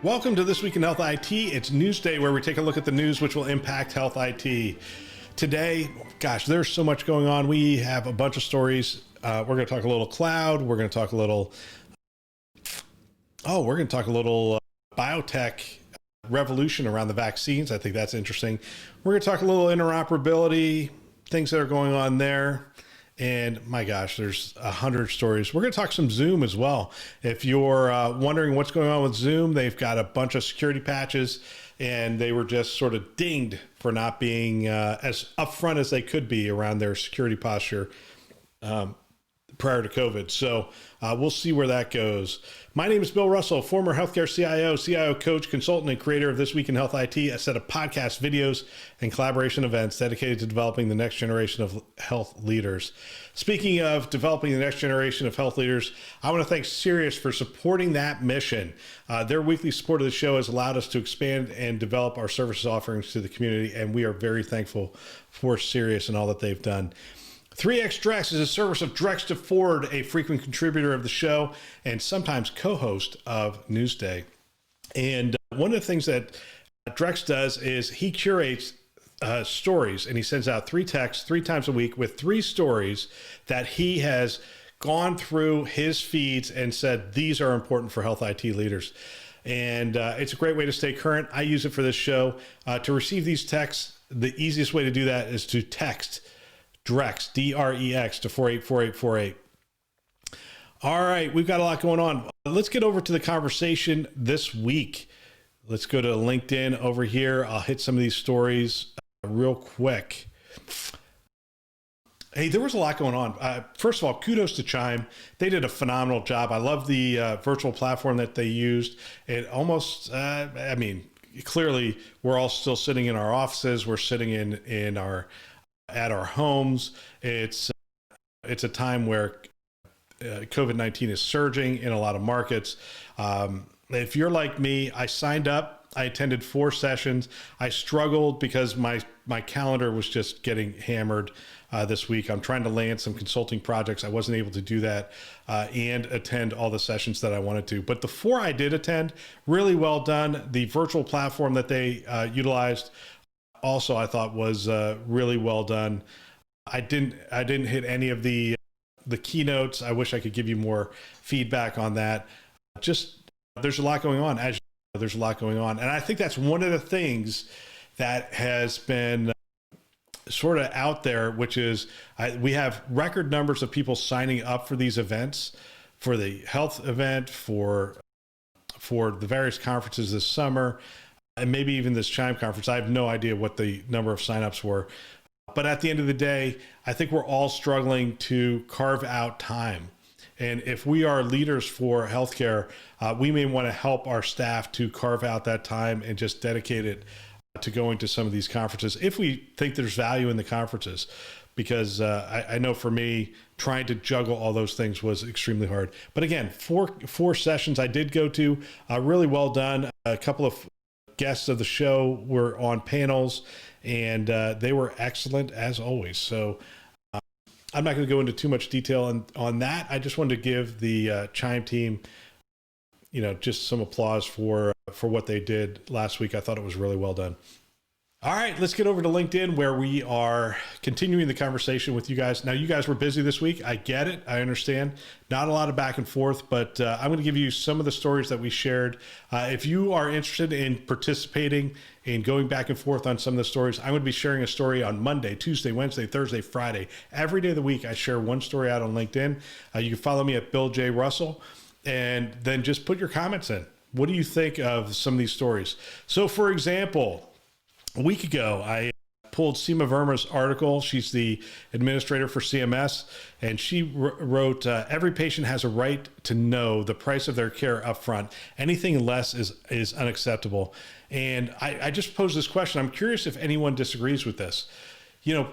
Welcome to This Week in Health IT. It's News Day, where we take a look at the news which will impact health IT. Today, gosh, there's so much going on. We have a bunch of stories. We're going to talk a little cloud. We're going to talk a little, biotech revolution around the vaccines. I think that's interesting. We're going to talk a little interoperability, things that are going on there. And my gosh, there's 100 stories. We're going to talk some Zoom as well. If you're wondering what's going on with Zoom, they've got a bunch of security patches, and they were just sort of dinged for not being as upfront as they could be around their security posture prior to COVID. So we'll see where that goes. My name is Bill Russell, former healthcare CIO coach, consultant, and creator of This Week in Health IT, a set of podcast videos and collaboration events dedicated to developing the next generation of health leaders. Speaking of developing the next generation of health leaders, I want to thank Sirius for supporting that mission. Their weekly support of the show has allowed us to expand and develop our services offerings to the community, and we are very thankful for Sirius and all that they've done. 3X Drex is a service of Drex to Ford, a frequent contributor of the show and sometimes co-host of Newsday. And one of the things that Drex does is he curates stories, and he sends out 3 texts 3 times a week with 3 stories that he has gone through his feeds and said, these are important for health IT leaders. And it's a great way to stay current. I use it for this show. To receive these texts, the easiest way to do that is to text Drex, D-R-E-X, to 484848. All right, we've got a lot going on. Let's get over to the conversation this week. Let's go to LinkedIn over here. I'll hit some of these stories real quick. Hey, there was a lot going on. First of all, kudos to CHIME. They did a phenomenal job. I love the virtual platform that they used. It almost, clearly we're all still sitting in our offices. We're sitting at our homes. It's a time where COVID-19 is surging in a lot of markets. If you're like me, I signed up, I attended 4 sessions. I struggled because my calendar was just getting hammered this week. I'm trying to land some consulting projects. I wasn't able to do that and attend all the sessions that I wanted to. But the 4 I did attend, really well done. The virtual platform that they utilized also, I thought was really well done. I didn't hit any of the keynotes. I wish I could give you more feedback on that. Just there's a lot going on. As you know, there's a lot going on, and I think that's one of the things that has been sort of out there, which is we have record numbers of people signing up for these events, for the health event, for the various conferences this summer, and maybe even this CHIME conference. I have no idea what the number of signups were. But at the end of the day, I think we're all struggling to carve out time. And if we are leaders for healthcare, we may want to help our staff to carve out that time and just dedicate it to going to some of these conferences, if we think there's value in the conferences. Because I know for me, trying to juggle all those things was extremely hard. But again, four sessions I did go to, really well done. A couple of guests of the show were on panels, and they were excellent as always. So I'm not going to go into too much detail on that. I just wanted to give the CHIME team, just some applause for what they did last week. I thought it was really well done. All right, let's get over to LinkedIn, where we are continuing the conversation with you guys. Now, you guys were busy this week. I get it. I understand. Not a lot of back and forth, but I'm going to give you some of the stories that we shared. If you are interested in participating in going back and forth on some of the stories, I'm going to be sharing a story on Monday, Tuesday, Wednesday, Thursday, Friday. Every day of the week, I share one story out on LinkedIn. You can follow me at Bill J. Russell, and then just put your comments in. What do you think of some of these stories? So, for example, a week ago, I pulled Seema Verma's article. She's the administrator for CMS, and she wrote, every patient has a right to know the price of their care upfront. Anything less is unacceptable. And I just posed this question. I'm curious if anyone disagrees with this.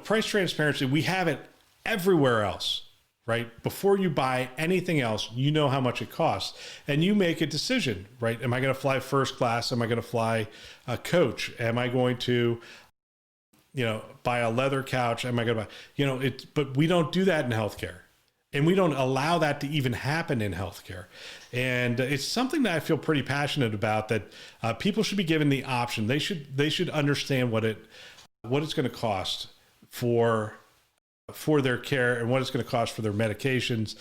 Price transparency, we have it everywhere else, right? Before you buy anything else, you know how much it costs, and you make a decision, right? Am I going to fly first class? Am I going to fly a coach? Am I going to, buy a leather couch? Am I going to buy, but we don't do that in healthcare. And we don't allow that to even happen in healthcare. And it's something that I feel pretty passionate about, that people should be given the option. They should understand what it's going to cost for their care, and what it's going to cost for their medications,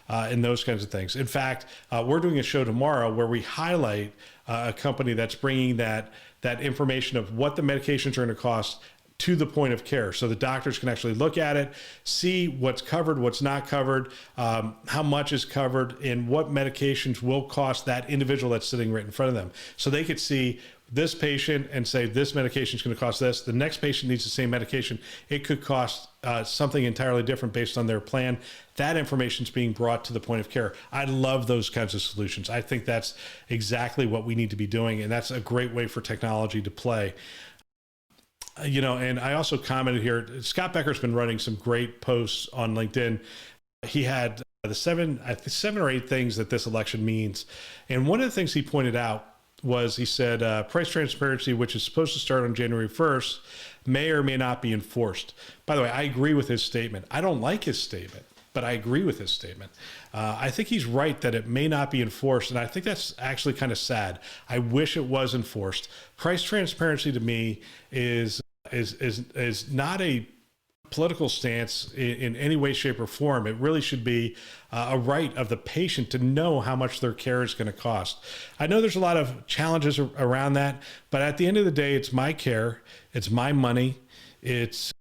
and those kinds of things. In fact, we're doing a show tomorrow where we highlight a company that's bringing that information of what the medications are going to cost to the point of care. So the doctors can actually look at it, see what's covered, what's not covered, how much is covered, and what medications will cost that individual that's sitting right in front of them. So they could see this patient and say, this medication is going to cost this. The next patient needs the same medication. It could cost something entirely different based on their plan. That information is being brought to the point of care. I love those kinds of solutions. I think that's exactly what we need to be doing. And that's a great way for technology to play. And I also commented here, Scott Becker's been running some great posts on LinkedIn. He had the seven or eight things that this election means. And one of the things he pointed out was, he said, price transparency, which is supposed to start on January 1st, may or may not be enforced. By the way, I agree with his statement. I don't like his statement, but I agree with his statement. I think he's right that it may not be enforced, and I think that's actually kind of sad. I wish it was enforced. Price transparency to me is not a political stance in any way, shape, or form. It really should be a right of the patient to know how much their care is going to cost. I know there's a lot of challenges around that, but at the end of the day, it's my care, it's my money, it's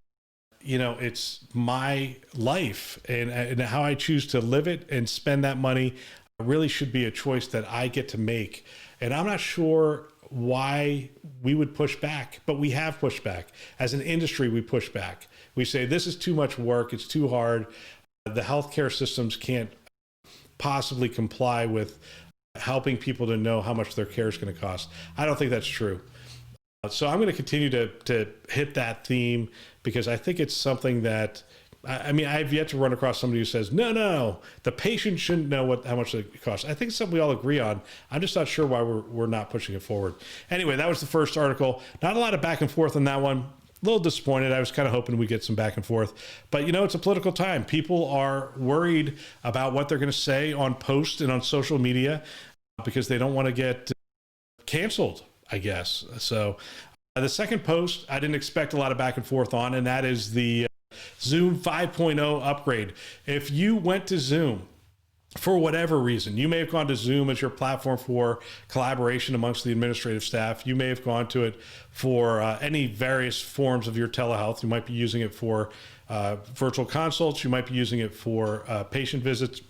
my life, and how I choose to live it and spend that money really should be a choice that I get to make. And I'm not sure why we would push back, but we have pushed back. As an industry, we push back. We say, this is too much work, it's too hard. The healthcare systems can't possibly comply with helping people to know how much their care is going to cost. I don't think that's true. So I'm going to continue to hit that theme, because I think it's something that, I've yet to run across somebody who says, no, the patient shouldn't know how much it costs. I think it's something we all agree on. I'm just not sure why we're not pushing it forward. Anyway, that was the first article. Not a lot of back and forth on that one. A little disappointed. I was kind of hoping we'd get some back and forth. But, it's a political time. People are worried about what they're going to say on posts and on social media, because they don't want to get canceled, I guess. So the second post, I didn't expect a lot of back and forth on, and that is the Zoom 5.0 upgrade. If you went to Zoom for whatever reason, you may have gone to Zoom as your platform for collaboration amongst the administrative staff. You may have gone to it for any various forms of your telehealth. You might be using it for virtual consults. You might be using it for patient visits.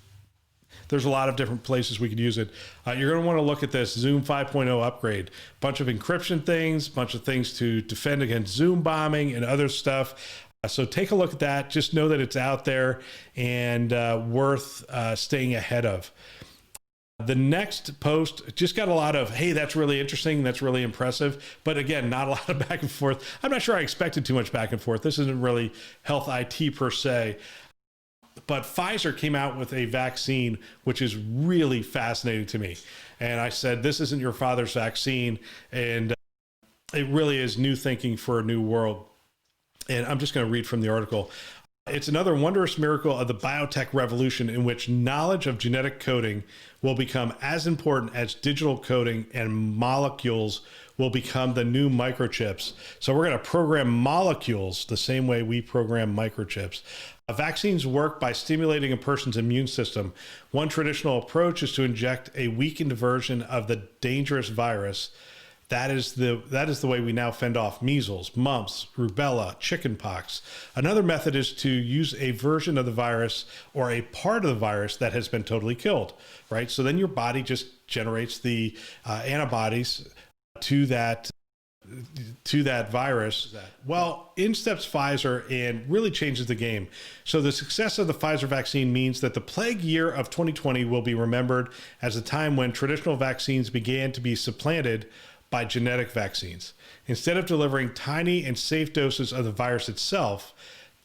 There's a lot of different places we could use it. You're going to want to look at this Zoom 5.0 upgrade. Bunch of encryption things, bunch of things to defend against Zoom bombing and other stuff. So take a look at that. Just know that it's out there and worth staying ahead of. The next post just got a lot of, hey, that's really interesting, that's really impressive. But again, not a lot of back and forth. I'm not sure I expected too much back and forth. This isn't really health IT per se. But Pfizer came out with a vaccine, which is really fascinating to me. And I said, this isn't your father's vaccine. And it really is new thinking for a new world. And I'm just going to read from the article. It's another wondrous miracle of the biotech revolution, in which knowledge of genetic coding will become as important as digital coding, and molecules will become the new microchips. So we're going to program molecules the same way we program microchips. Vaccines work by stimulating a person's immune system. One traditional approach is to inject a weakened version of the dangerous virus. That is the way we now fend off measles, mumps, rubella, chickenpox. Another method is to use a version of the virus or a part of the virus that has been totally killed, right? So then your body just generates the antibodies to that virus. Well, in steps Pfizer and really changes the game. So the success of the Pfizer vaccine means that the plague year of 2020 will be remembered as a time when traditional vaccines began to be supplanted by genetic vaccines. Instead of delivering tiny and safe doses of the virus itself,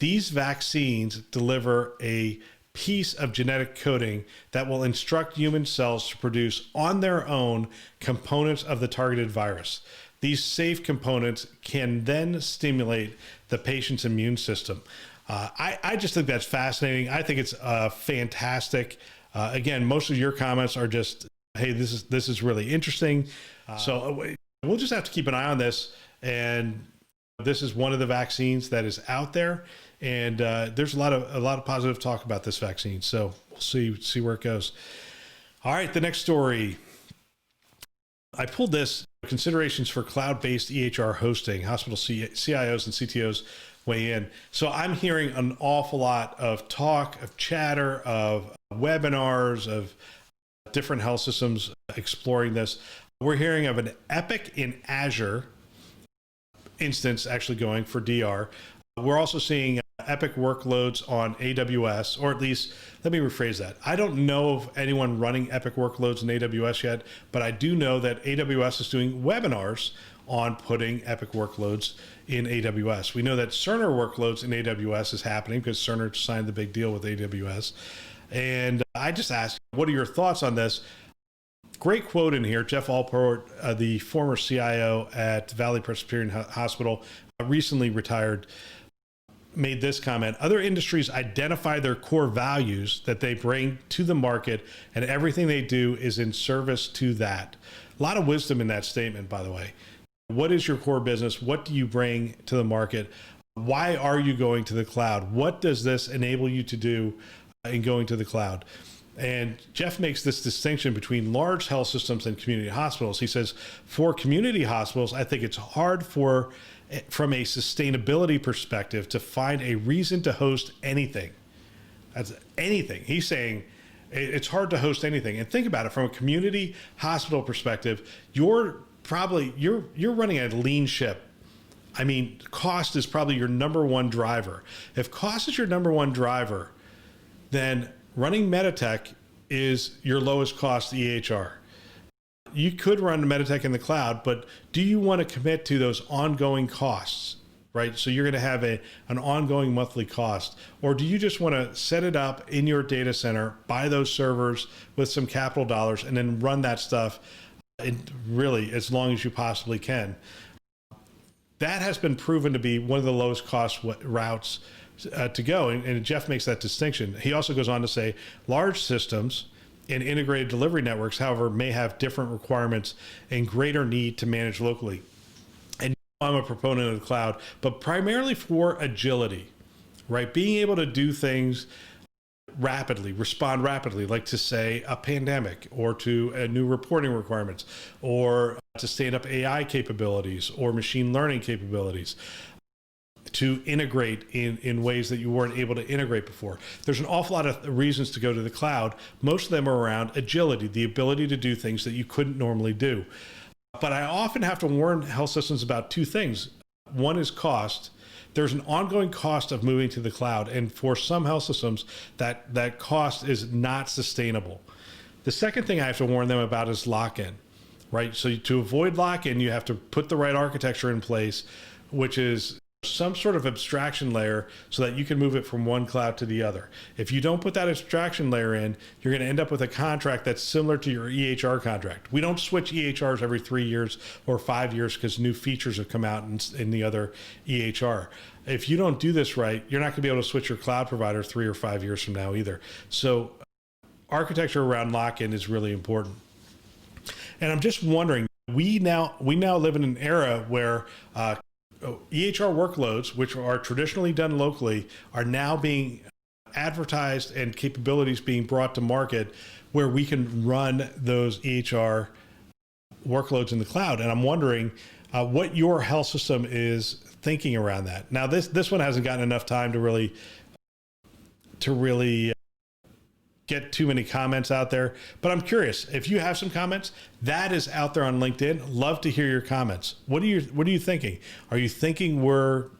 these vaccines deliver a piece of genetic coding that will instruct human cells to produce on their own components of the targeted virus. These safe components can then stimulate the patient's immune system. I just think that's fascinating. I think it's fantastic. Again, most of your comments are just, hey, this is really interesting. So we'll just have to keep an eye on this. And this is one of the vaccines that is out there, and there's a lot of positive talk about this vaccine. So we'll see where it goes. All right, the next story. I pulled this: considerations for cloud-based EHR hosting. Hospital CIOs and CTOs weigh in. So I'm hearing an awful lot of talk, of chatter, of webinars, of different health systems exploring this. We're hearing of an Epic in Azure instance actually going for DR. We're also seeing Epic workloads on AWS, or at least, let me rephrase that. I don't know of anyone running Epic workloads in AWS yet, but I do know that AWS is doing webinars on putting Epic workloads in AWS. We know that Cerner workloads in AWS is happening because Cerner signed the big deal with AWS. And I just asked, what are your thoughts on this? Great quote in here. Jeff Alport, the former CIO at Valley Presbyterian Hospital, recently retired, made this comment: other industries identify their core values that they bring to the market, and everything they do is in service to that. A lot of wisdom in that statement, by the way. What is your core business? What do you bring to the market? Why are you going to the cloud? What does this enable you to do in going to the cloud? And Jeff makes this distinction between large health systems and community hospitals. He says, for community hospitals, I think it's hard from a sustainability perspective to find a reason to host anything. That's anything. He's saying it's hard to host anything. And think about it from a community hospital perspective. You're running a lean ship. I mean, cost is probably your number one driver. If cost is your number one driver, then running Meditech is your lowest cost EHR. You could run Meditech in the cloud, but do you want to commit to those ongoing costs, right? So you're going to have an ongoing monthly cost, or do you just want to set it up in your data center, buy those servers with some capital dollars, and then run that stuff really as long as you possibly can? That has been proven to be one of the lowest cost routes to go. And Jeff makes that distinction. He also goes on to say large systems and integrated delivery networks, however, may have different requirements and greater need to manage locally. And I'm a proponent of the cloud, but primarily for agility, right? Being able to do things rapidly, respond rapidly, like to say a pandemic, or to new reporting requirements, or to stand up AI capabilities or machine learning capabilities, to integrate in ways that you weren't able to integrate before. There's an awful lot of reasons to go to the cloud. Most of them are around agility, the ability to do things that you couldn't normally do. But I often have to warn health systems about two things. One is cost. There's an ongoing cost of moving to the cloud. And for some health systems, that cost is not sustainable. The second thing I have to warn them about is lock-in, right? So to avoid lock-in, you have to put the right architecture in place, which is some sort of abstraction layer so that you can move it from one cloud to the other. If you don't put that abstraction layer in, you're going to end up with a contract that's similar to your EHR contract. We don't switch EHRs every 3 years or 5 years because new features have come out in the other EHR. If you don't do this right, you're not going to be able to switch your cloud provider 3 or 5 years from now either. So architecture around lock-in is really important. And I'm just wondering, we now live in an era where EHR workloads, which are traditionally done locally, are now being advertised and capabilities being brought to market where we can run those EHR workloads in the cloud. And I'm wondering what your health system is thinking around that. Now, this one hasn't gotten enough time to really get too many comments out there, but I'm curious if you have some comments. That is out there on LinkedIn. Love to hear your comments. What are you thinking? Are you thinking are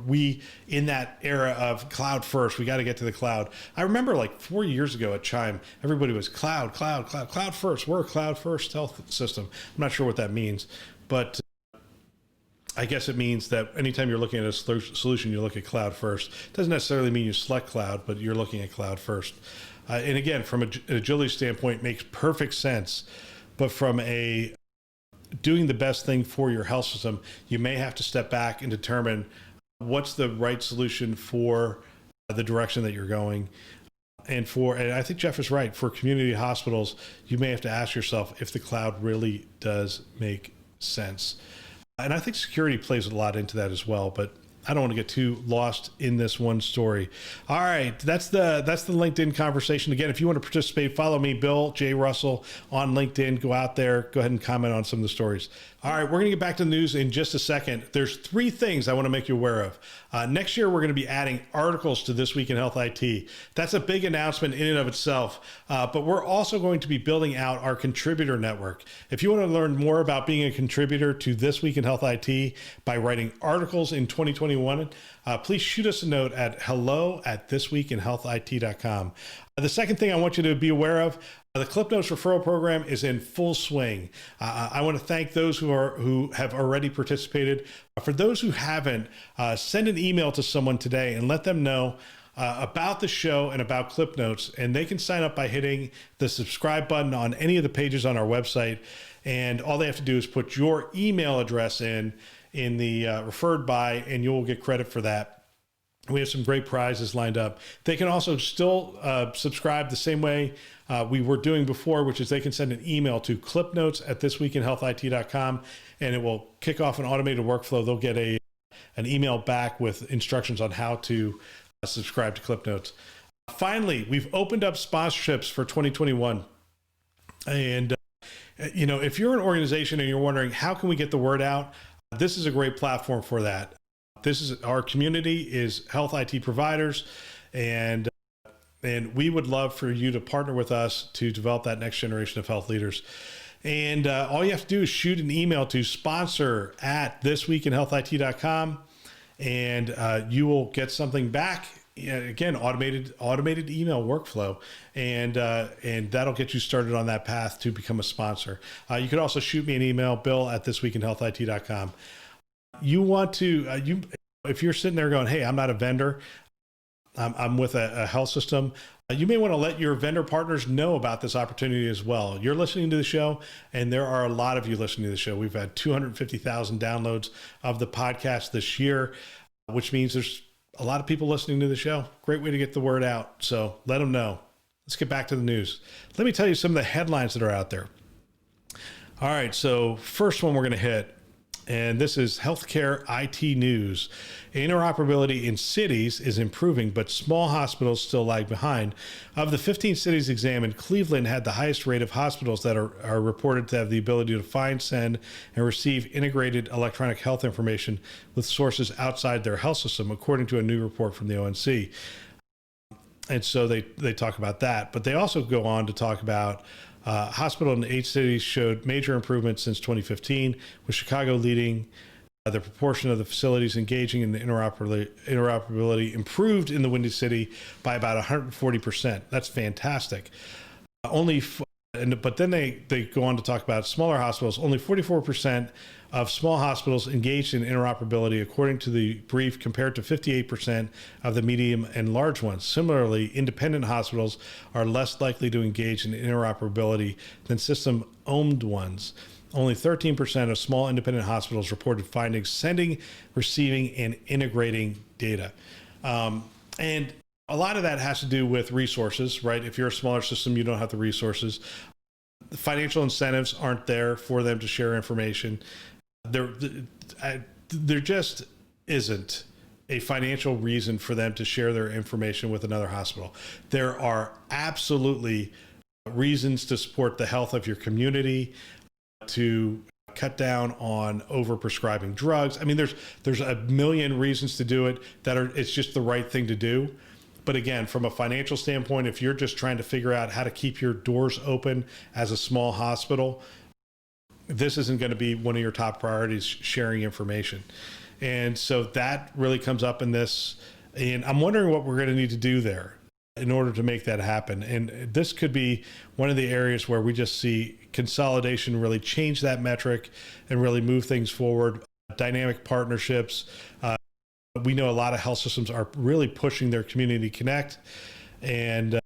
we in that era of cloud first? We got to get to the cloud. I remember like 4 years ago at CHIME, everybody was cloud first. We're a cloud first health system. I'm not sure what that means, but I guess it means that anytime you're looking at a solution, you look at cloud first. It doesn't necessarily mean you select cloud, but you're looking at cloud first. And again, from an agility standpoint, makes perfect sense. But from doing the best thing for your health system, you may have to step back and determine what's the right solution for the direction that you're going. And I think Jeff is right, for community hospitals, you may have to ask yourself if the cloud really does make sense. And I think security plays a lot into that as well, but I don't want to get too lost in this one story. All right, that's the LinkedIn conversation. Again, if you want to participate, follow me, Bill J. Russell, on LinkedIn. Go out there, go ahead and comment on some of the stories. All right, we're going to get back to the news in just a second. There's 3 things I want to make you aware of. Next year, we're going to be adding articles to This Week in Health IT. That's a big announcement in and of itself, but we're also going to be building out our contributor network. If you want to learn more about being a contributor to This Week in Health IT by writing articles in 2021, please shoot us a note at hello@thisweekinhealthit.com. The second thing I want you to be aware of, the ClipNotes referral program is in full swing. I want to thank those who have already participated. For those who haven't, send an email to someone today and let them know about the show and about ClipNotes, and they can sign up by hitting the subscribe button on any of the pages on our website. And all they have to do is put your email address in the referred by, and you'll get credit for that. We have some great prizes lined up. They can also still subscribe the same way we were doing before, which is they can send an email to clipnotes@thisweekinhealthit.com, and it will kick off an automated workflow. They'll get an email back with instructions on how to subscribe to ClipNotes. Finally, we've opened up sponsorships for 2021. And, if you're an organization and you're wondering, how can we get the word out? This is a great platform for that. Our community is health IT providers, and we would love for you to partner with us to develop that next generation of health leaders. And all you have to do is shoot an email to sponsor@thisweekinhealthit.com, and you will get something back. Again, automated email workflow, and that'll get you started on that path to become a sponsor. You could also shoot me an email, bill@thisweekinhealthit.com. You want to, if you're sitting there going, hey, I'm not a vendor, I'm with a health system, you may want to let your vendor partners know about this opportunity as well. You're listening to the show, and there are a lot of you listening to the show. We've had 250,000 downloads of the podcast this year, which means there's a lot of people listening to the show. Great way to get the word out. So let them know. Let's get back to the news. Let me tell you some of the headlines that are out there. All right. So first one we're going to hit, and this is healthcare IT news. Interoperability in cities is improving, but small hospitals still lag behind. Of the 15 cities examined, Cleveland had the highest rate of hospitals that are reported to have the ability to find, send, and receive integrated electronic health information with sources outside their health system, according to a new report from the ONC. And so they talk about that, but they also go on to talk about hospital in 8 cities showed major improvements since 2015, with Chicago leading. The proportion of the facilities engaging in the interoperability improved in the Windy City by about 140%. That's fantastic. But then they go on to talk about smaller hospitals. Only 44% of small hospitals engaged in interoperability, according to the brief, compared to 58% of the medium and large ones. Similarly, independent hospitals are less likely to engage in interoperability than system-owned ones. Only 13% of small independent hospitals reported findings sending, receiving, and integrating data. And a lot of that has to do with resources, right? If you're a smaller system, you don't have the resources. The financial incentives aren't there for them to share information. There just isn't a financial reason for them to share their information with another hospital. There are absolutely reasons to support the health of your community, to cut down on overprescribing drugs. I mean, there's a million reasons to do it it's just the right thing to do. But again, from a financial standpoint, if you're just trying to figure out how to keep your doors open as a small hospital, this isn't going to be one of your top priorities, sharing information. And so that really comes up in this. And I'm wondering what we're going to need to do there in order to make that happen. And this could be one of the areas where we just see consolidation really change that metric and really move things forward. Dynamic partnerships. We know a lot of health systems are really pushing their community connect, and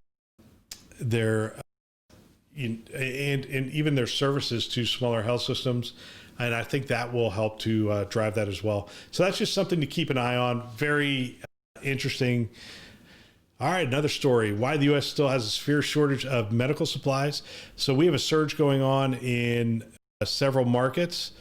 and even their services to smaller health systems. And I think that will help to drive that as well. So that's just something to keep an eye on. Very interesting. All right, another story, why the U.S. still has a severe shortage of medical supplies. So we have a surge going on in several markets.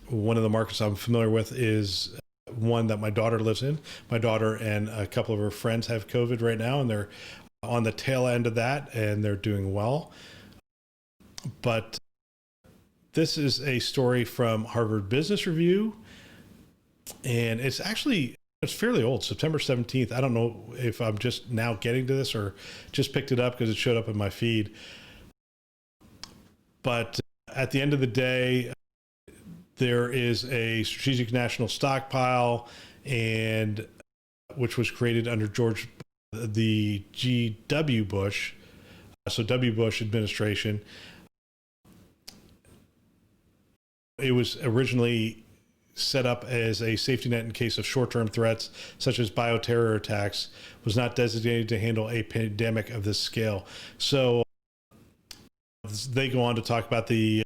One of the markets I'm familiar with is one that my daughter lives in. My daughter and a couple of her friends have COVID right now, and they're on the tail end of that, and they're doing well. But this is a story from Harvard Business Review, and it's fairly old, September 17th. I don't know if I'm just now getting to this or just picked it up because it showed up in my feed. But at the end of the day, there is a strategic national stockpile, and which was created under the G.W. Bush, so W. Bush administration. It was originally set up as a safety net in case of short-term threats such as bioterror attacks, was not designated to handle a pandemic of this scale. So they go on to talk about the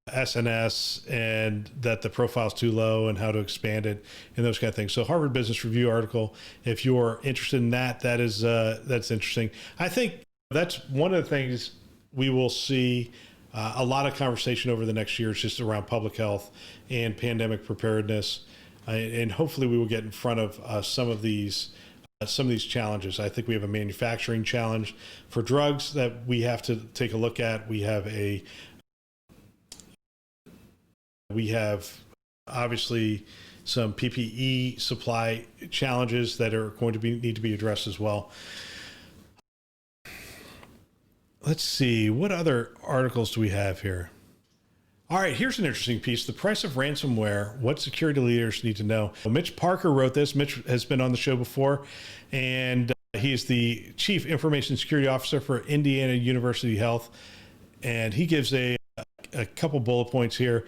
SNS and that the profile's too low and how to expand it and those kind of things. So Harvard Business Review article, if you're interested in that, that's interesting. I think that's one of the things we will see a lot of conversation over the next year is just around public health and pandemic preparedness. And hopefully we will get in front of some of these challenges. I think we have a manufacturing challenge for drugs that we have to take a look at. We have obviously some PPE supply challenges that are going to need to be addressed as well. Let's see, what other articles do we have here? All right, here's an interesting piece. The price of ransomware, what security leaders need to know. Mitch Parker wrote this. Mitch has been on the show before, and he's the Chief Information Security Officer for Indiana University Health. And he gives a couple bullet points here.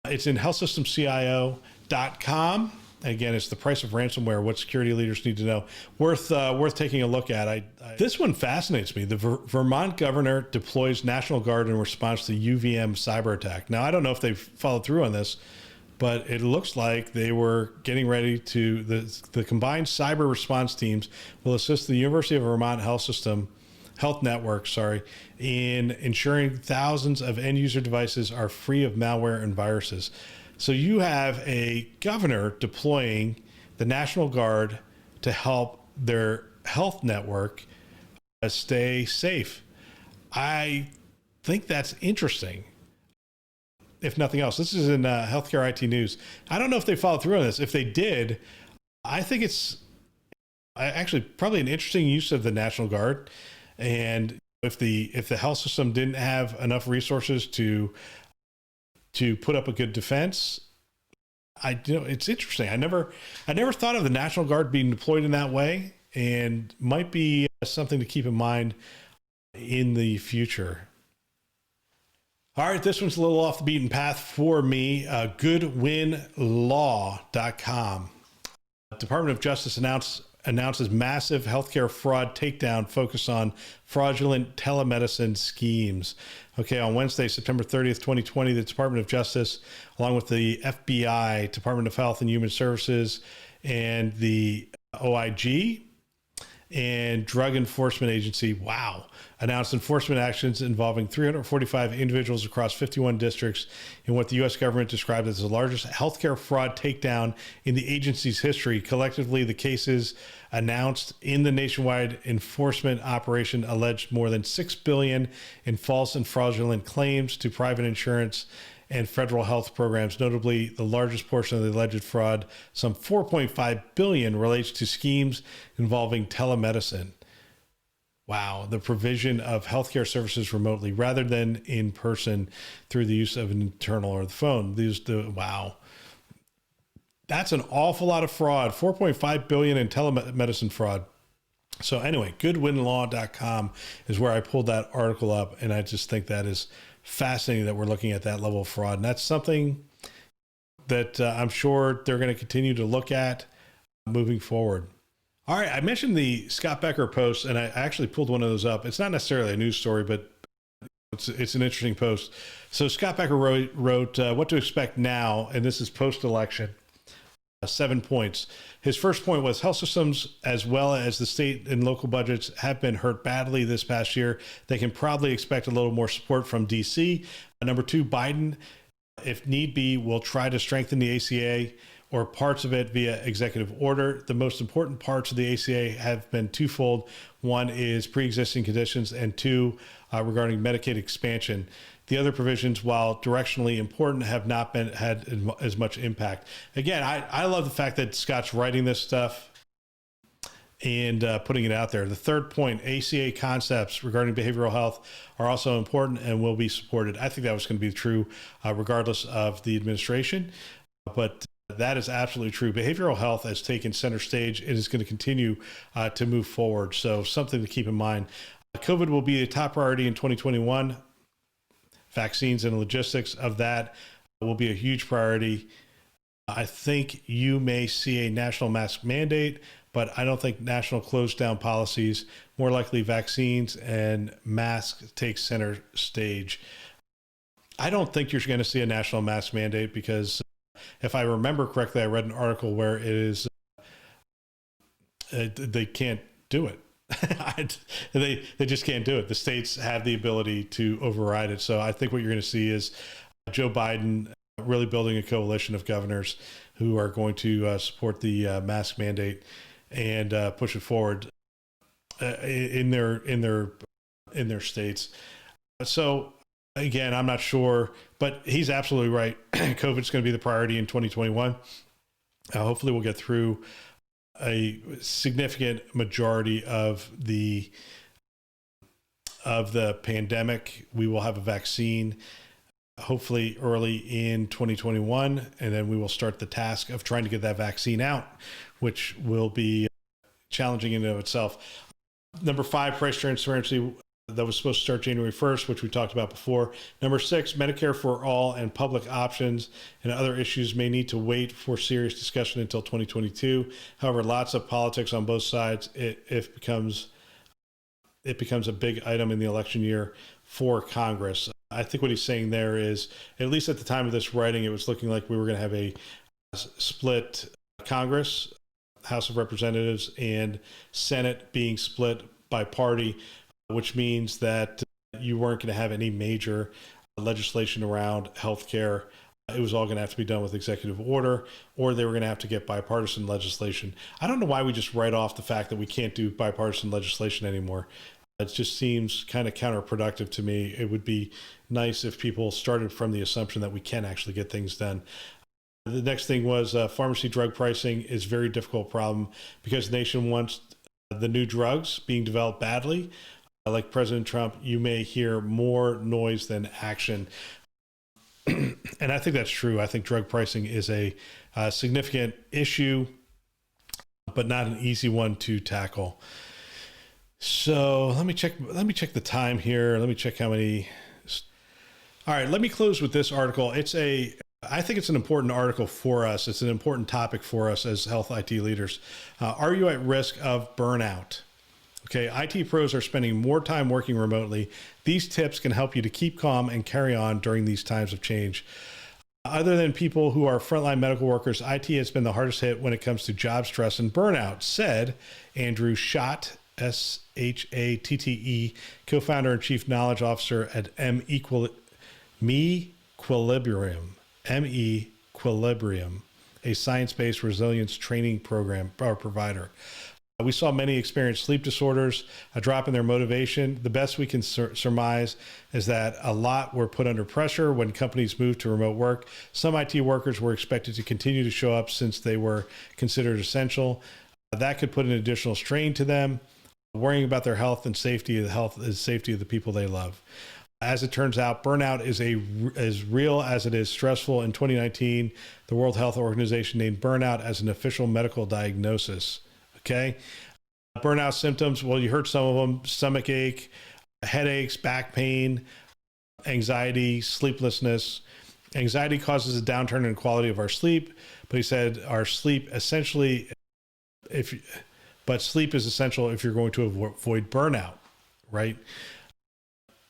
It's in healthsystemcio.com. Again, it's the price of ransomware, what security leaders need to know. Worth taking a look at. This one fascinates me. The Vermont governor deploys National Guard in response to UVM cyber attack. Now, I don't know if they've followed through on this, but it looks like they were getting ready to, the combined cyber response teams will assist the University of Vermont Health Network, in ensuring thousands of end user devices are free of malware and viruses. So you have a governor deploying the National Guard to help their health network stay safe. I think that's interesting. If nothing else, this is in Healthcare IT News. I don't know if they followed through on this. If they did, I think it's actually probably an interesting use of the National Guard. And if the health system didn't have enough resources to put up a good defense, it's interesting. I never thought of the National Guard being deployed in that way, and might be something to keep in mind in the future. All right, this one's a little off the beaten path for me. Goodwinlaw.com. Department of Justice announces massive healthcare fraud takedown focused on fraudulent telemedicine schemes. Okay, on Wednesday, September 30th, 2020, the Department of Justice, along with the FBI, Department of Health and Human Services, and the OIG and Drug Enforcement Agency, announced enforcement actions involving 345 individuals across 51 districts in what the U.S. government described as the largest healthcare fraud takedown in the agency's history. Collectively, the cases announced in the nationwide enforcement operation alleged more than $6 billion in false and fraudulent claims to private insurance and federal health programs. Notably, the largest portion of the alleged fraud, some $4.5 billion, relates to schemes involving telemedicine. Wow, the provision of healthcare services remotely rather than in person through the use of an internal or the phone. That's an awful lot of fraud. $4.5 billion in telemedicine fraud. So anyway, goodwinlaw.com is where I pulled that article up, and I just think that is fascinating that we're looking at that level of fraud. And that's something that I'm sure they're going to continue to look at moving forward. All right, I mentioned the Scott Becker post, and I actually pulled one of those up. It's not necessarily a news story, but It's an interesting post. So Scott Becker wrote what to expect now, and this is post-election. 7 points. His first point was health systems, as well as the state and local budgets, have been hurt badly this past year. They can probably expect a little more support from DC. Number 2, Biden, if need be, will try to strengthen the ACA or parts of it via executive order. The most important parts of the ACA have been twofold. One is pre-existing conditions, and 2, regarding Medicaid expansion. The other provisions, while directionally important, have not had as much impact. Again, I love the fact that Scott's writing this stuff and putting it out there. The third point, ACA concepts regarding behavioral health are also important and will be supported. I think that was going to be true regardless of the administration, but that is absolutely true. Behavioral health has taken center stage and is going to continue to move forward. So something to keep in mind. COVID will be a top priority in 2021. Vaccines and logistics of that will be a huge priority. I think you may see a national mask mandate, but I don't think national close down policies. More likely vaccines and masks take center stage. I don't think you're going to see a national mask mandate because if I remember correctly, I read an article where it is they can't do it. They just can't do it. The states have the ability to override it. So I think what you're going to see is Joe Biden really building a coalition of governors who are going to support the mask mandate and push it forward in their states. So again, I'm not sure, but he's absolutely right. COVID's going to be the priority in 2021. Hopefully we'll get through a significant majority of the pandemic. We will have a vaccine hopefully early in 2021, and then we will start the task of trying to get that vaccine out, which will be challenging in and of itself. Number 5, price transparency. That was supposed to start January 1st, which we talked about before. Number 6, Medicare for all and public options and other issues may need to wait for serious discussion until 2022. However, lots of politics on both sides. It becomes a big item in the election year for Congress. I think what he's saying there is, at least at the time of this writing, it was looking like we were going to have a split Congress, House of Representatives, and Senate being split by party, which means that you weren't going to have any major legislation around healthcare. It was all going to have to be done with executive order, or they were going to have to get bipartisan legislation. I don't know why we just write off the fact that we can't do bipartisan legislation anymore. It just seems kind of counterproductive to me. It would be nice if people started from the assumption that we can actually get things done. The next thing was pharmacy drug pricing is a very difficult problem because the nation wants the new drugs being developed badly. Like President Trump, you may hear more noise than action. And I think that's true. I think drug pricing is a significant issue, but not an easy one to tackle. So let me check the time here. Let me check how many. All right, let me close with this article. I think it's an important article for us. It's an important topic for us as health IT leaders. Are you at risk of burnout? Okay, IT pros are spending more time working remotely. These tips can help you to keep calm and carry on during these times of change. Other than people who are frontline medical workers, IT has been the hardest hit when it comes to job stress and burnout, said Andrew Schott, S-H-A-T-T-E, co-founder and chief knowledge officer at Equilibrium, a science-based resilience training program or provider. We saw many experience sleep disorders, a drop in their motivation. The best we can surmise is that a lot were put under pressure when companies moved to remote work. Some IT workers were expected to continue to show up since they were considered essential. That could put an additional strain to them, worrying about their health and safety, the safety of the people they love. As it turns out, burnout is as real as it is stressful. In 2019, the World Health Organization named burnout as an official medical diagnosis. Okay. Burnout symptoms. Well, you heard some of them: stomach ache, headaches, back pain, anxiety, sleeplessness. Anxiety causes a downturn in quality of our sleep. But he said our sleep essentially, but sleep is essential if you're going to avoid burnout, right?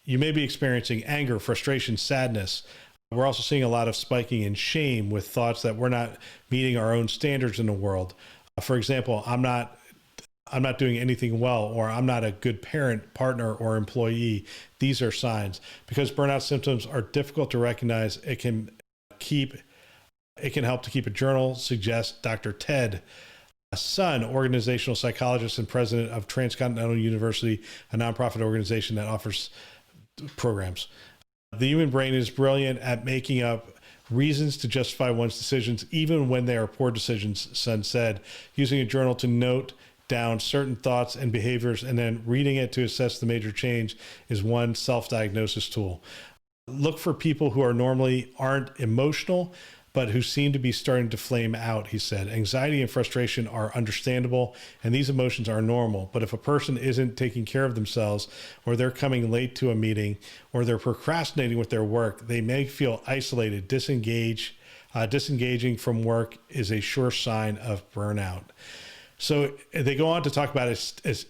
You may be experiencing anger, frustration, sadness. We're also seeing a lot of spiking in shame with thoughts that we're not meeting our own standards in the world. For example, I'm not doing anything well, or I'm not a good parent, partner, or employee. These are signs. Because burnout symptoms are difficult to recognize, it can help to keep a journal, suggests Dr. Ted Sun, organizational psychologist and president of Transcontinental University, a nonprofit organization that offers programs. The human brain is brilliant at making up reasons to justify one's decisions, even when they are poor decisions, Sun said. Using a journal to note down certain thoughts and behaviors and then reading it to assess the major change is one self-diagnosis tool. Look for people who aren't emotional, but who seem to be starting to flame out, he said. Anxiety and frustration are understandable, and these emotions are normal. But if a person isn't taking care of themselves, or they're coming late to a meeting, or they're procrastinating with their work, they may feel isolated. Disengaging from work is a sure sign of burnout. So they go on to talk about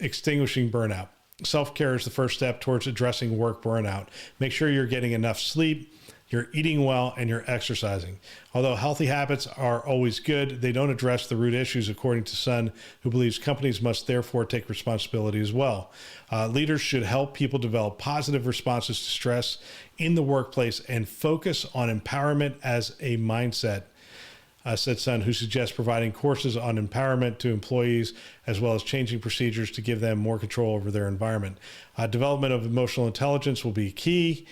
extinguishing burnout. Self-care is the first step towards addressing work burnout. Make sure you're getting enough sleep, you're eating well, and you're exercising. Although healthy habits are always good, they don't address the root issues, according to Sun, who believes companies must therefore take responsibility as well. Leaders should help people develop positive responses to stress in the workplace and focus on empowerment as a mindset, said Sun, who suggests providing courses on empowerment to employees, as well as changing procedures to give them more control over their environment. Development of emotional intelligence will be key.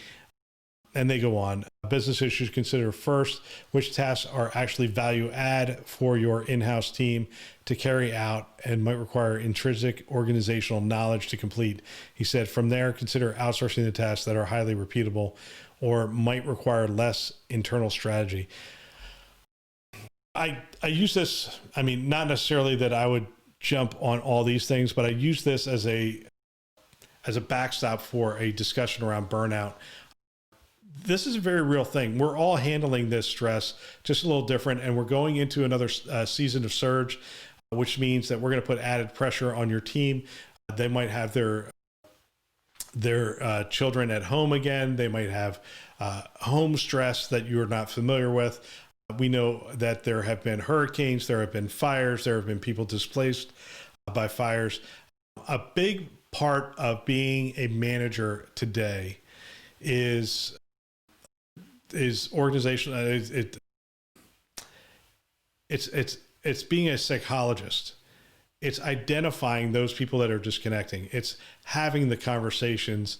And they go on. Businesses should consider first which tasks are actually value add for your in-house team to carry out and might require intrinsic organizational knowledge to complete. He said, from there, consider outsourcing the tasks that are highly repeatable or might require less internal strategy. I use this, not necessarily that I would jump on all these things, but I use this as a backstop for a discussion around burnout. This is a very real thing. We're all handling this stress just a little different, and we're going into another season of surge, which means that we're going to put added pressure on your team. They might have their children at home again. They might have home stress that you're not familiar with. We know that there have been hurricanes, there have been fires, there have been people displaced by fires. A big part of being a manager today is organizational. It's being a psychologist. It's identifying those people that are disconnecting. It's having the conversations.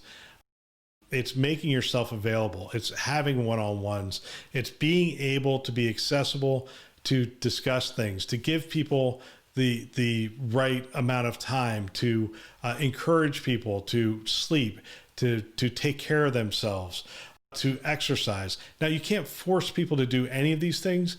It's making yourself available. It's having one-on-ones. It's being able to be accessible to discuss things, to give people the right amount of time, to encourage people to sleep, to take care of themselves, to exercise. Now, you can't force people to do any of these things,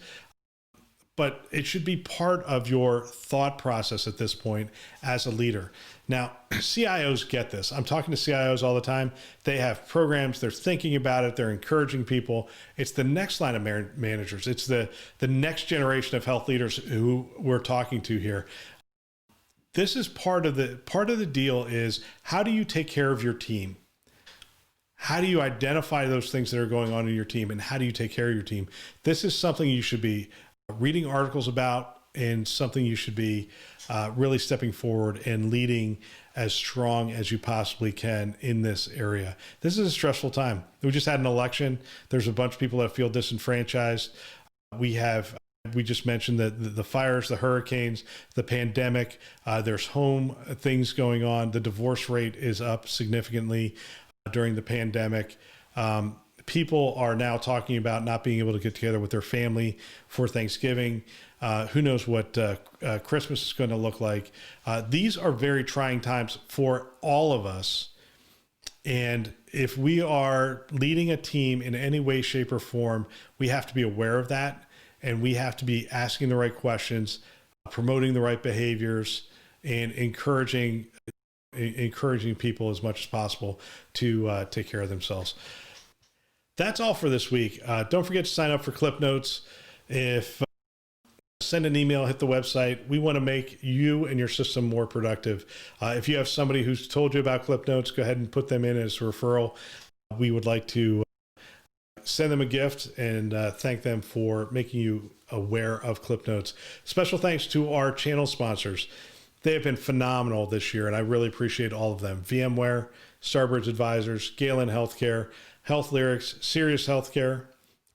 but it should be part of your thought process at this point as a leader. Now, CIOs get this. I'm talking to CIOs all the time. They have programs. They're thinking about it. They're encouraging people. It's the next line of managers. It's the next generation of health leaders who we're talking to here. This is part of the deal is, how do you take care of your team? How do you identify those things that are going on in your team, and how do you take care of your team? This is something you should be reading articles about, and something you should be really stepping forward and leading as strong as you possibly can in this area. This is a stressful time. We just had an election. There's a bunch of people that feel disenfranchised. We just mentioned the fires, the hurricanes, the pandemic. There's home things going on. The divorce rate is up significantly during the pandemic. People are now talking about not being able to get together with their family for Thanksgiving. Who knows what Christmas is going to look like. These are very trying times for all of us. And if we are leading a team in any way, shape, or form, we have to be aware of that. And we have to be asking the right questions, promoting the right behaviors, and encouraging people as much as possible to take care of themselves. That's all for this week. Don't forget to sign up for Clip Notes. If send an email, hit the website. We want to make you and your system more productive. If you have somebody who's told you about ClipNotes, go ahead and put them in as a referral. We would like to send them a gift and thank them for making you aware of ClipNotes. Special thanks to our channel sponsors. They have been phenomenal this year, and I really appreciate all of them. VMware, Starbird's Advisors, Galen Healthcare, Health Lyrics, Sirius Healthcare,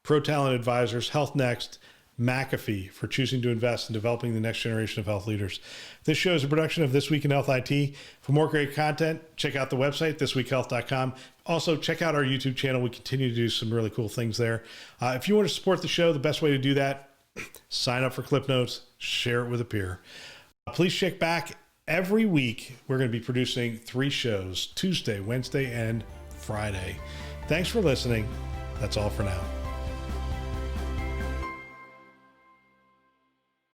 Pro Talent Advisors, Health Next, McAfee for choosing to invest in developing the next generation of health leaders. This show is a production of This Week in Health IT. For more great content, check out the website, thisweekhealth.com. Also, check out our YouTube channel. We continue to do some really cool things there. If you want to support the show, the best way to do that, sign up for ClipNotes, share it with a peer. Please check back every week. We're going to be producing 3 shows, Tuesday, Wednesday, and Friday. Thanks for listening. That's all for now.